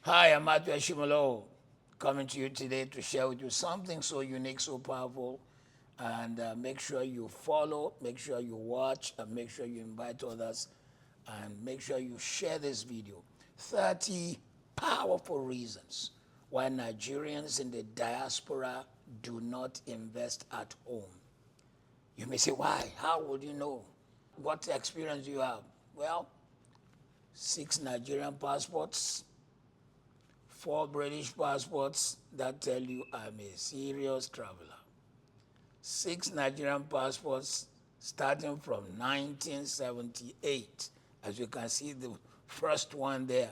Hi, I'm Matthew Ashimolowo, coming to you today to share with you something so unique, so powerful. And make sure you follow, make sure you watch, and make sure you invite others, and make sure you share this video. 30 powerful reasons why Nigerians in the diaspora do not invest at home. You may say, why? How would you know? What experience do you have? Well, 6 Nigerian passports, 4 British passports that tell you I'm a serious traveler. 6 Nigerian passports starting from 1978. As you can see, the first one there,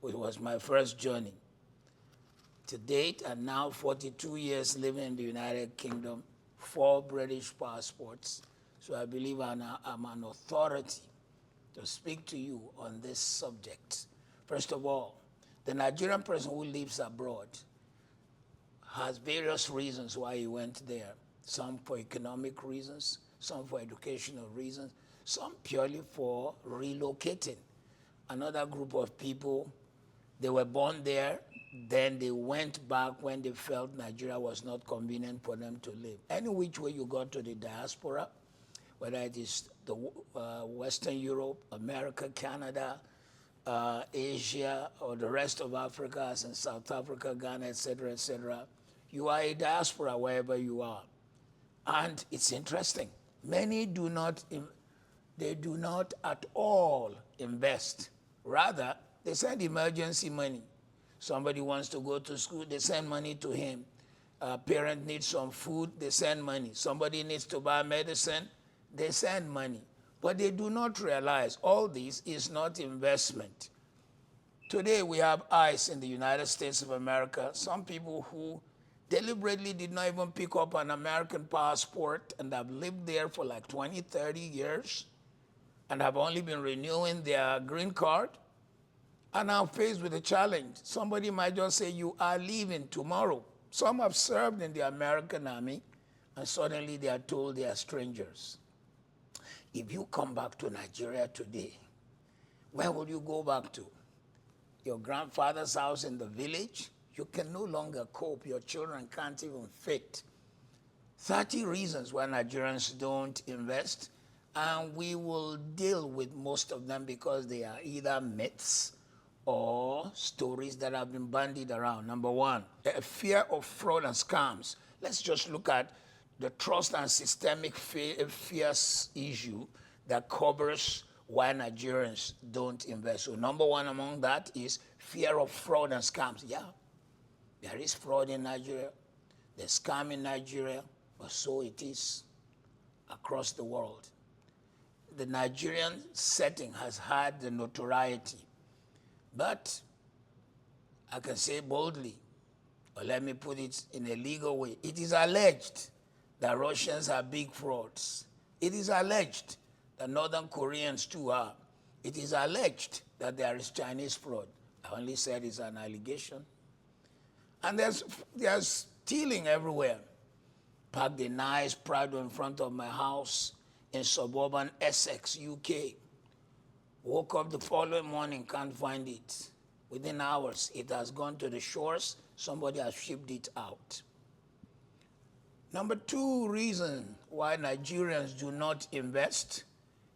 which was my first journey. To date, and now 42 years living in the United Kingdom, 4 British passports. So I believe I'm an authority to speak to you on this subject. First of all, the Nigerian person who lives abroad has various reasons why he went there. Some for economic reasons, some for educational reasons, some purely for relocating. Another group of people, they were born there, then they went back when they felt Nigeria was not convenient for them to live. Any which way you go to the diaspora, whether it is the Western Europe, America, Canada, Asia, or the rest of Africa, as in South Africa, Ghana, etc., you are a diaspora wherever you are. And it's interesting. Many do not at all invest. Rather, they send emergency money. Somebody wants to go to school, they send money to him. A parent needs some food, they send money. Somebody needs to buy medicine, they send money. But they do not realize all this is not investment. Today we have ICE in the United States of America. Some people who deliberately did not even pick up an American passport and have lived there for like 20, 30 years and have only been renewing their green card are now faced with a challenge. Somebody might just say, you are leaving tomorrow. Some have served in the American army and suddenly they are told they are strangers. If you come back to Nigeria today, where will you go back to? Your grandfather's house in the village? You can no longer cope. Your children can't even fit. 30 reasons why Nigerians don't invest, and we will deal with most of them because they are either myths or stories that have been bandied around. Number one, a fear of fraud and scams. Let's just look at the trust and systemic fears issue that covers why Nigerians don't invest. So number one among that is fear of fraud and scams. Yeah, there is fraud in Nigeria, there's scam in Nigeria, but so it is across the world. The Nigerian setting has had the notoriety, but I can say boldly, or let me put it in a legal way, it is alleged that Russians are big frauds. It is alleged that Northern Koreans too are. It is alleged that there is Chinese fraud. I only said it's an allegation. And there's stealing everywhere. Parked a nice Prado in front of my house in suburban Essex, UK. Woke up the following morning, can't find it. Within hours, it has gone to the shores. Somebody has shipped it out. Number 2 reason why Nigerians do not invest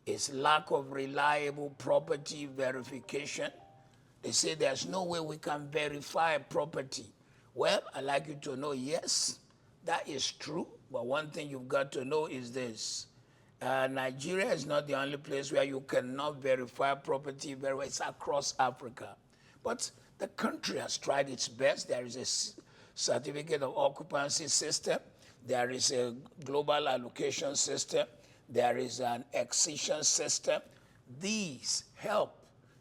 is lack of reliable property verification. They say there's no way we can verify property. Well, I'd like you to know, yes, that is true. But one thing you've got to know is this. Nigeria is not the only place where you cannot verify property very well. It's across Africa. But the country has tried its best. There is a certificate of occupancy system. There is a global allocation system. There is an accession system. These help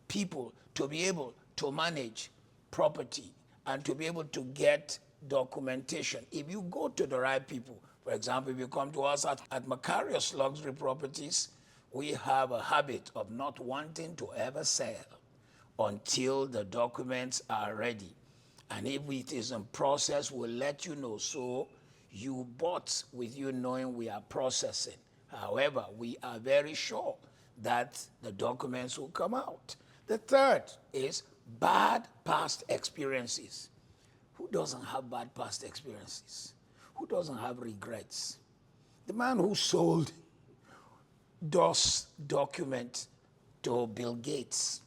people to be able to manage property and to be able to get documentation. If you go to the right people, for example, if you come to us at Makarios Luxury Properties, we have a habit of not wanting to ever sell until the documents are ready. And if it is in process, we'll let you know. So you bought with you knowing we are processing. However, we are very sure that the documents will come out. The third is Bad past experiences. Who doesn't have bad past experiences? Who doesn't have regrets? The man who sold DOS document to Bill Gates,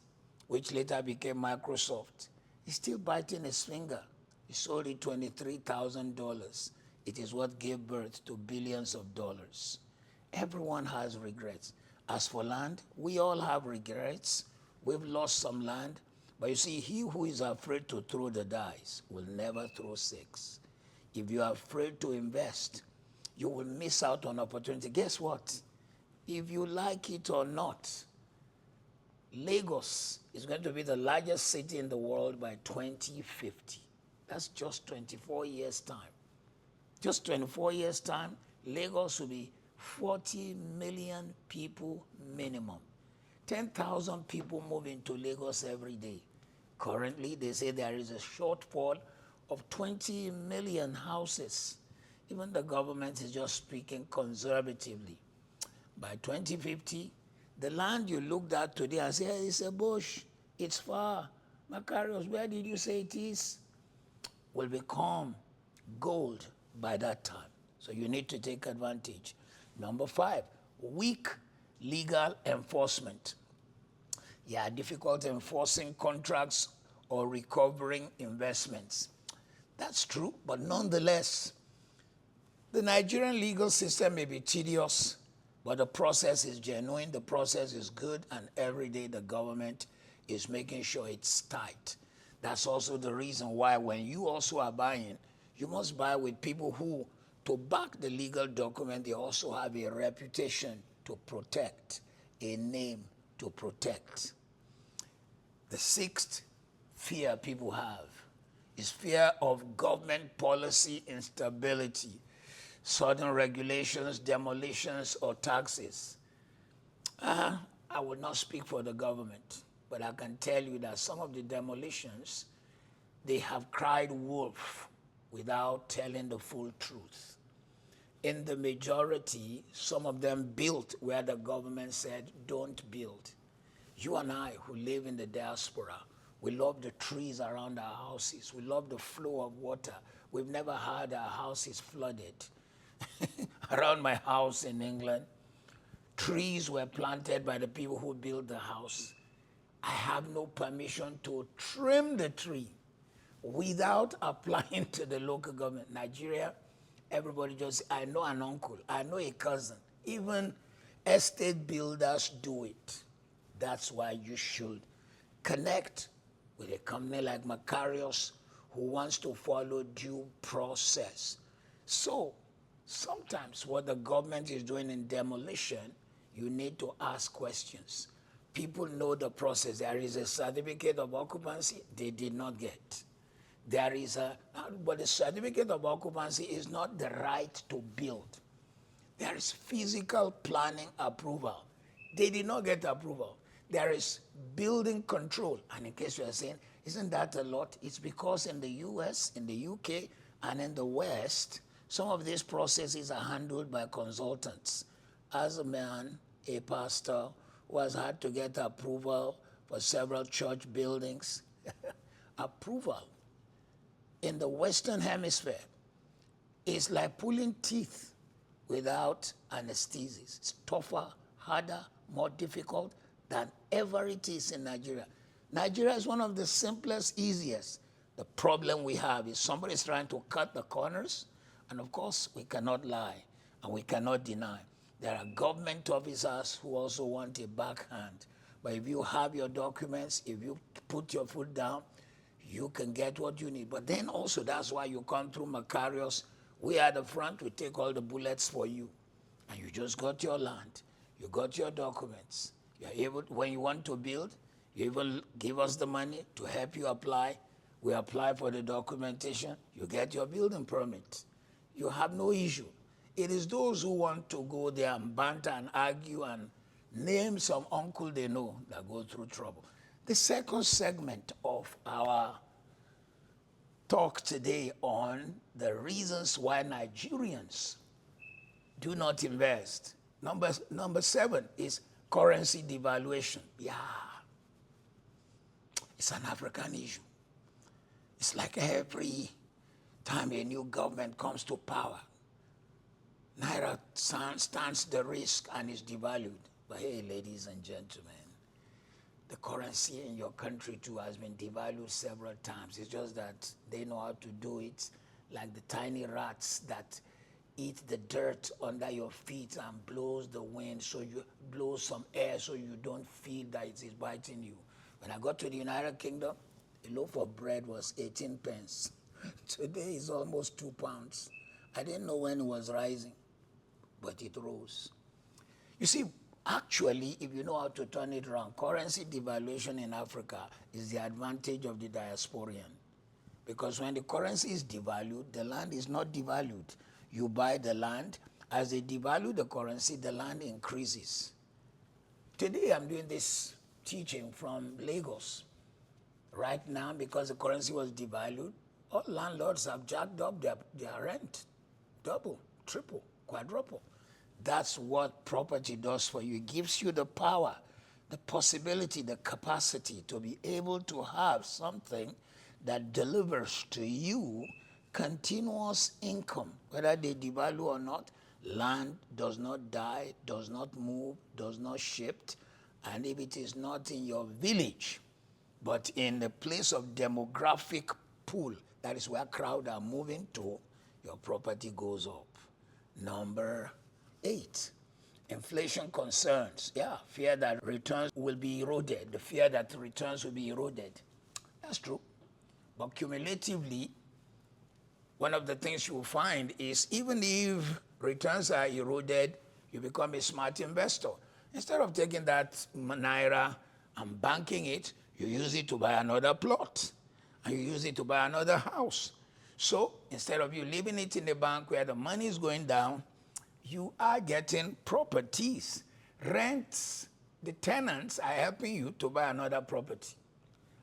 which later became Microsoft, is still biting his finger. He sold it $23,000. It is what gave birth to billions of dollars. Everyone has regrets. As for land, we all have regrets. We've lost some land. But you see, he who is afraid to throw the dice will never throw six. If you are afraid to invest, you will miss out on opportunity. Guess what? If you like it or not, Lagos is going to be the largest city in the world by 2050. That's just 24 years' time. Just 24 years' time, Lagos will be 40 million people minimum. 10,000 people move into Lagos every day. Currently, they say there is a shortfall of 20 million houses. Even the government is just speaking conservatively. By 2050, the land you looked at today and say, hey, it's a bush, it's far. Makarios, where did you say it is? Will become gold by that time. So you need to take advantage. Number 5, weak legal enforcement. Yeah, difficult enforcing contracts or recovering investments. That's true, but nonetheless, the Nigerian legal system may be tedious, but the process is genuine, the process is good, and every day the government is making sure it's tight. That's also the reason why when you also are buying, you must buy with people who, to back the legal document, they also have a reputation to protect, a name to protect. The 6th fear people have is fear of government policy instability, sudden regulations, demolitions, or taxes. I would not speak for the government, but I can tell you that some of the demolitions, they have cried wolf without telling the full truth. In the majority, some of them built where the government said, don't build. You and I who live in the diaspora, we love the trees around our houses. We love the flow of water. We've never had our houses flooded. Around my house in England, trees were planted by the people who built the house. I have no permission to trim the tree without applying to the local government. Nigeria, everybody just, I know an uncle, I know a cousin. Even estate builders do it. That's why you should connect with a company like Makarios who wants to follow due process. So sometimes what the government is doing in demolition, you need to ask questions. People know the process. There is a certificate of occupancy they did not get. But the certificate of occupancy is not the right to build. There is physical planning approval. They did not get approval. There is building control. And in case you are saying, isn't that a lot? It's because in the US, in the UK, and in the West, some of these processes are handled by consultants. As a man, a pastor, who has had to get approval for several church buildings, approval in the Western Hemisphere is like pulling teeth without anesthesia. It's tougher, harder, more difficult than ever it is in Nigeria. Nigeria is one of the simplest, easiest. The problem we have is somebody is trying to cut the corners, and of course, we cannot lie, and we cannot deny. There are government officers who also want a backhand. But if you have your documents, if you put your foot down, you can get what you need. But then also, that's why you come through Makarios. We at the front, we take all the bullets for you. And you just got your land. You got your documents. You're able, when you want to build, you even give us the money to help you apply. We apply for the documentation. You get your building permit. You have no issue. It is those who want to go there and banter and argue and name some uncle they know that go through trouble. The second segment of our talk today on the reasons why Nigerians do not invest. Number 7 is currency devaluation. Yeah. It's an African issue. It's like every time a new government comes to power, Naira stands the risk and is devalued. But hey, ladies and gentlemen, the currency in your country too has been devalued several times. It's just that they know how to do it, like the tiny rats that eat the dirt under your feet and blows the wind, so you blow some air so you don't feel that it is biting you. When I got to the United Kingdom, a loaf of bread was 18 pence. Today it's almost 2 pounds. I didn't know when it was rising, but it rose. You see, actually, if you know how to turn it around, currency devaluation in Africa is the advantage of the diasporian. Because when the currency is devalued, the land is not devalued. You buy the land. As they devalue the currency, the land increases. Today, I'm doing this teaching from Lagos. Right now, because the currency was devalued, all landlords have jacked up their rent. Double, triple, quadruple. That's what property does for you. It gives you the power, the possibility, the capacity to be able to have something that delivers to you continuous income. Whether they devalue or not, land does not die, does not move, does not shift. And if it is not in your village, but in the place of demographic pool, that is where crowd are moving to, your property goes up. Number 8, inflation concerns. Yeah, fear that returns will be eroded. The fear that returns will be eroded. That's true. But cumulatively, one of the things you will find is even if returns are eroded, you become a smart investor. Instead of taking that Naira and banking it, you use it to buy another plot, and you use it to buy another house. So instead of you leaving it in the bank where the money is going down, you are getting properties. Rents, the tenants are helping you to buy another property.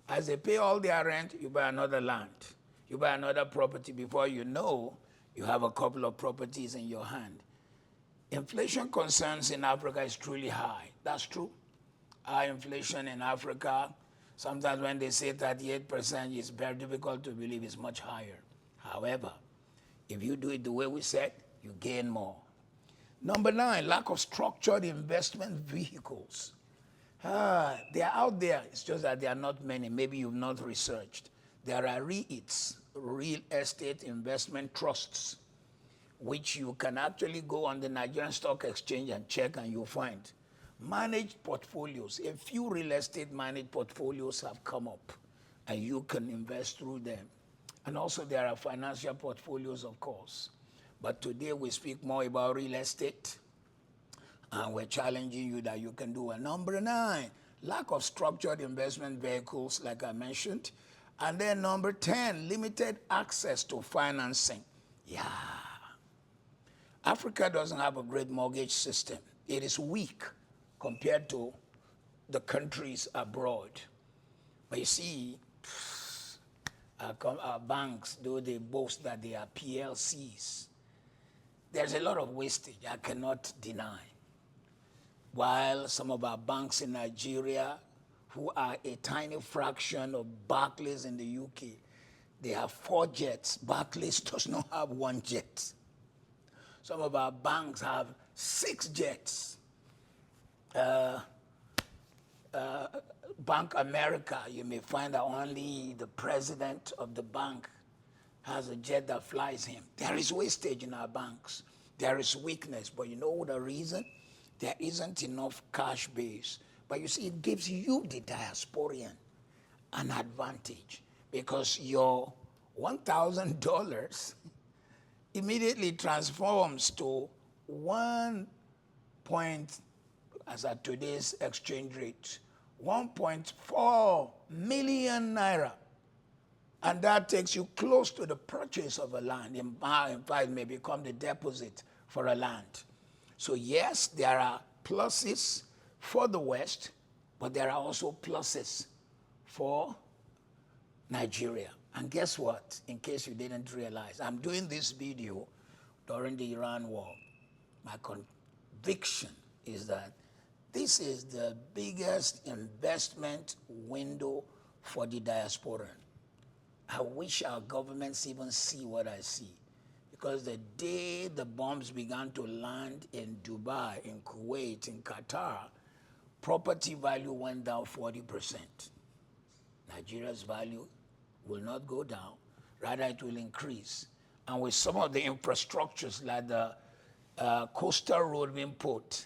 As they pay all their rent, you buy another land. You buy another property. Before you know, you have a couple of properties in your hand. Inflation concerns in Africa is truly high. That's true. High inflation in Africa, sometimes when they say 38%, it's very difficult to believe it's much higher. However, if you do it the way we said, you gain more. Number 9, lack of structured investment vehicles. They are out there. It's just that there are not many. Maybe you've not researched. There are REITs, real estate investment trusts, which you can actually go on the Nigerian Stock Exchange and check, and you'll find managed portfolios. A few real estate managed portfolios have come up, and you can invest through them. And also there are financial portfolios, of course. But today we speak more about real estate, and we're challenging you that you can do. And number 9, lack of structured investment vehicles, like I mentioned. And then number 10, limited access to financing. Yeah. Africa doesn't have a great mortgage system. It is weak compared to the countries abroad. But you see, our banks, though they boast that they are PLCs, there's a lot of wastage I cannot deny. While some of our banks in Nigeria, who are a tiny fraction of Barclays in the UK, they have 4 jets. Barclays does not have 1 jet. Some of our banks have 6 jets. Bank America, you may find that only the president of the bank has a jet that flies him. There is wastage in our banks. There is weakness. But you know the reason? There isn't enough cash base. But you see, it gives you, the diasporian, an advantage, because your $1,000 immediately transforms to 1 point, as at today's exchange rate, 1.4 million naira. And that takes you close to the purchase of a land. In fact, it may become the deposit for a land. So yes, there are pluses for the West, but there are also pluses for Nigeria. And guess what? In case you didn't realize, I'm doing this video during the Iran war. My conviction is that this is the biggest investment window for the diaspora. I wish our governments even see what I see. Because the day the bombs began to land in Dubai, in Kuwait, in Qatar, property value went down 40%. Nigeria's value will not go down, rather it will increase. And with some of the infrastructures like the coastal road being put,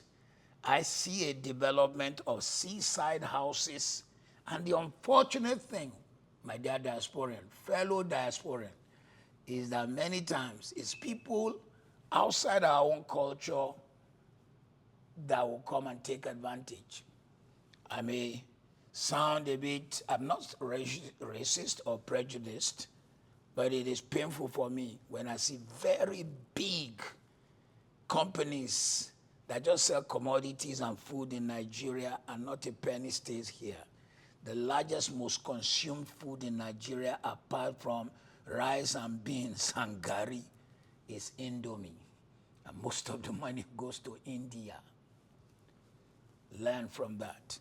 I see a development of seaside houses. And the unfortunate thing, my dear diasporan, fellow diasporan, is that many times it's people outside our own culture that will come and take advantage. I may sound a bit, I'm not racist or prejudiced, but it is painful for me when I see very big companies that just sell commodities and food in Nigeria and not a penny stays here. The largest, most consumed food in Nigeria, apart from rice and beans and gari, is Indomie. And most of the money goes to India. Learn from that.